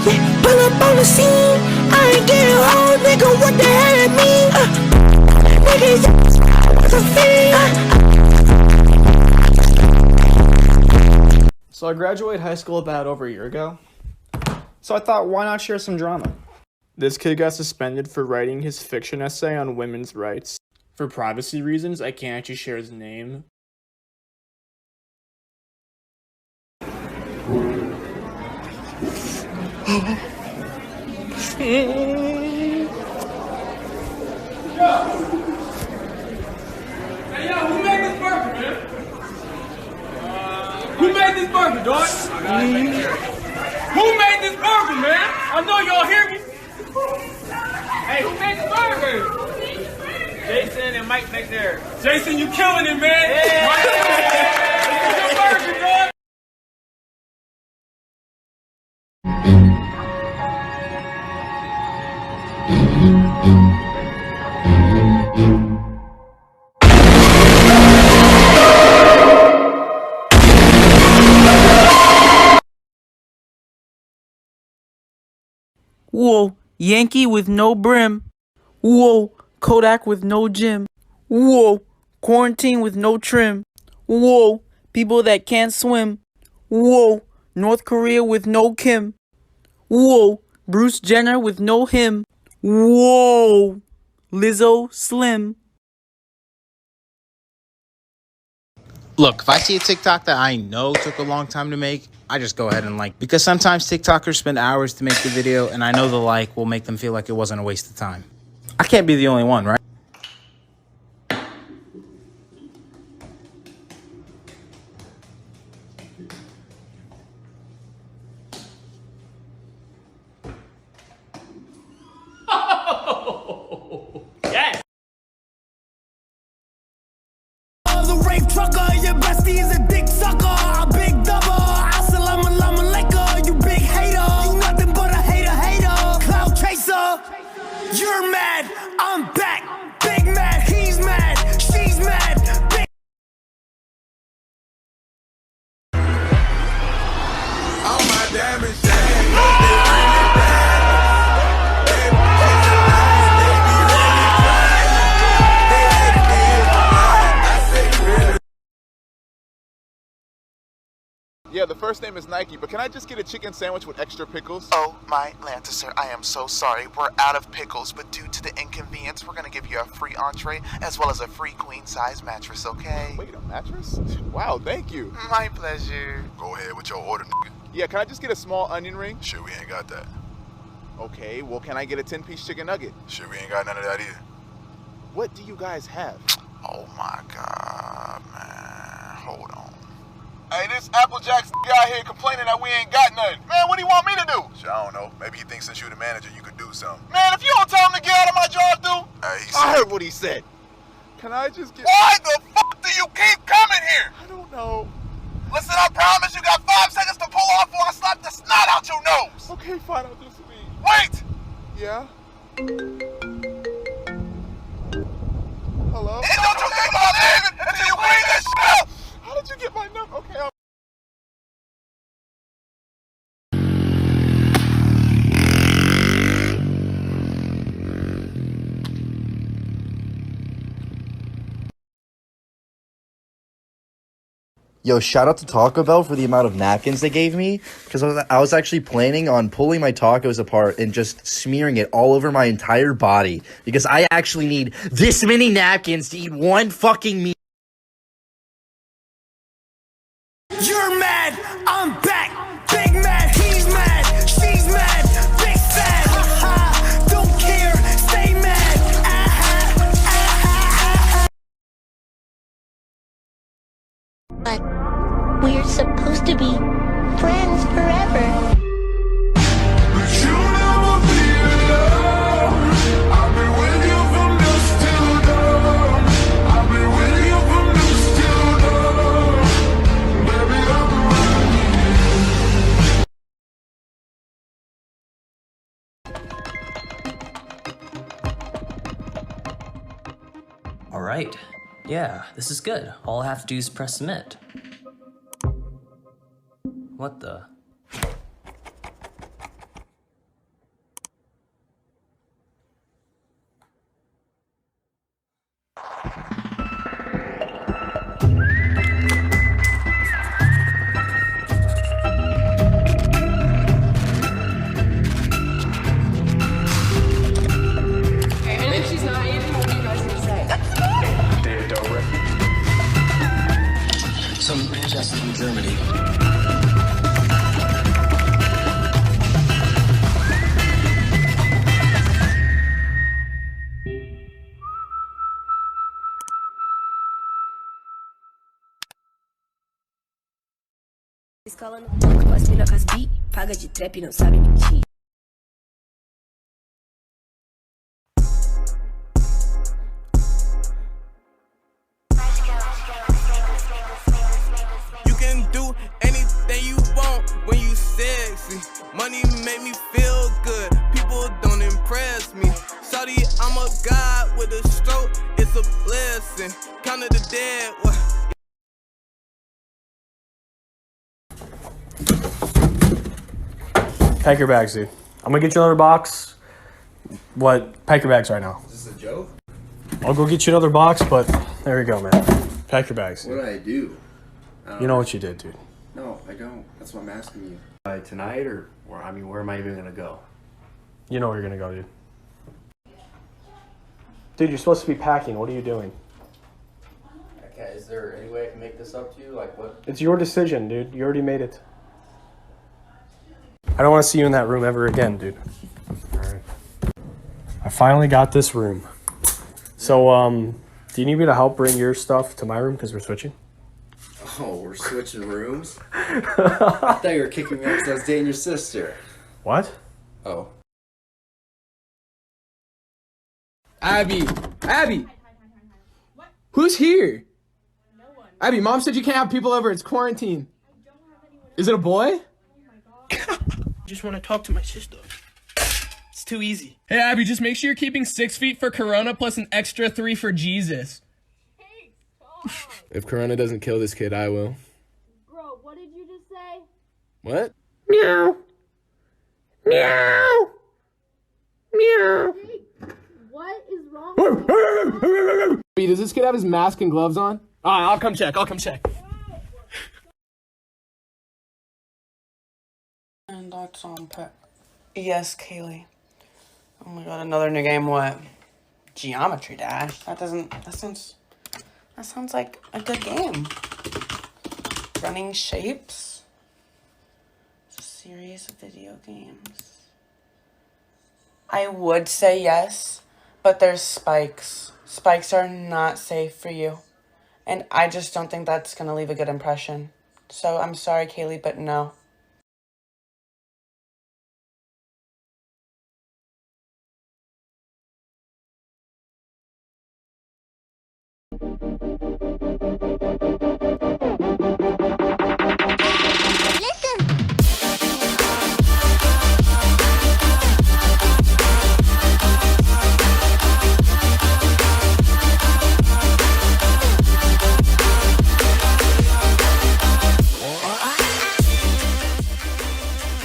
Yeah, pull up on the scene. I ain't getting home, nigga. What the hell it mean? Nigga, it's a fiend. So I graduated high school about over a year ago. So I thought, why not share some drama? This kid got suspended for writing his fiction essay on women's rights. For privacy reasons, I can't actually share his name. Hey, yo, who made this burger, man? Who made this burger, dog? Who made this burger, man? I know y'all hear me. Hey, who made the burger? Jason and Mike back there. Jason, you killing it, man. Yeah. Mike, it's your burger, dog. Whoa, Yankee with no brim. Whoa, Kodak with no gym. Whoa, quarantine with no trim. Whoa, people that can't swim. Whoa, North Korea with no Kim. Whoa, Bruce Jenner with no him. Whoa, Lizzo Slim. Look, if I see a TikTok that I know took a long time to make, I just go ahead and like. Because sometimes TikTokers spend hours to make the video, and I know the like will make them feel like it wasn't a waste of time. I can't be the only one, right? Yes. The rape trucker, your bestie is a dick sucker, a big double. Assalamu alaikum, you big hater. You nothing but a hater, cloud chaser. You're mad, I'm back. Big mad, he's mad, she's mad. Big All my damage. Yeah, the first name is Nike, but can I just get a chicken sandwich with extra pickles? Oh, my Lanta, sir, I am so sorry. We're out of pickles, but due to the inconvenience, we're gonna give you a free entree as well as a free queen-size mattress, okay? Wait, a mattress? Wow, thank you. My pleasure. Go ahead with your order, nigga. Yeah, can I just get a small onion ring? Shit, we ain't got that. Okay, well, can I get a 10-piece chicken nugget? Shit, we ain't got none of that either. What do you guys have? Oh my God, man. Hold on. Hey, this Applejack's out here complaining that we ain't got nothing. Man, what do you want me to do? Shit, I don't know. Maybe he thinks since you're the manager, you could do something. Man, if you don't tell him to get out of my drive-thru. Hey, he I said, heard what he said. Can I just get... Why the fuck do you keep coming here? I don't know. Listen, I promise you got 5 seconds to pull off or I slap the snot out your nose. Okay, fine, I'll just leave. Wait! Yeah? Hello? And don't you think about leaving until you clean this shit up! How did you get my number? Okay, I'll... Yo, shout out to Taco Bell for the amount of napkins they gave me, because I was actually planning on pulling my tacos apart and just smearing it all over my entire body, because I actually need this many napkins to eat one fucking meal. You're mad, I'm back. Big mad, he's mad, she's mad. Big fat, haha, don't care, stay mad. But we're supposed to be friends forever. but you never be alone. I've been with you from dusk till dawn. I've been with you from dusk till dawn. Baby, I'm All right. Yeah, this is good. All I have to do is press submit. What the? Escola no toque, mas melhor que as bi. Paga de trap e não sabe mentir. You can do anything you want when you sexy. Money make me feel good. People don't impress me. Shawty, I'm a god with a stroke. It's a blessing. Count of the dead. What? Pack your bags, dude. I'm gonna get you another box. What? Pack your bags right now. Is this a joke? I'll go get you another box, but there you go, man. Pack your bags. What did I do? You know what you did, dude. No, I don't. That's what I'm asking you. Tonight, or where am I even gonna go? You know where you're gonna go, dude. Dude, you're supposed to be packing. What are you doing? Okay, is there any way I can make this up to you? Like what? It's your decision, dude. You already made it. I don't want to see you in that room ever again, dude. Alright. I finally got this room. So, do you need me to help bring your stuff to my room because we're switching? Oh, we're switching rooms? I thought you were kicking me out because I was dating your sister. What? Oh. Abby! Abby! Who's here? No one. Abby, Mom said you can't have people over. It's quarantine. I don't have anyone. Is it a boy? Oh my god. I just want to talk to my sister. It's too easy. Hey, Abby, just make sure you're keeping 6 feet for Corona plus an extra 3 for Jesus. Hey, stop. If Corona doesn't kill this kid, I will. Bro, what did you just say? What? Meow. Meow. Meow. Hey, what is wrong with you? Abby, does this kid have his mask and gloves on? Alright, I'll come check. And that's on pet. Yes, Kaylee. Oh my god, another new game. What? Geometry Dash. That sounds like a good game. Running shapes. It's a series of video games. I would say yes, but there's spikes. Spikes are not safe for you. And I just don't think that's gonna leave a good impression. So I'm sorry, Kaylee, but no.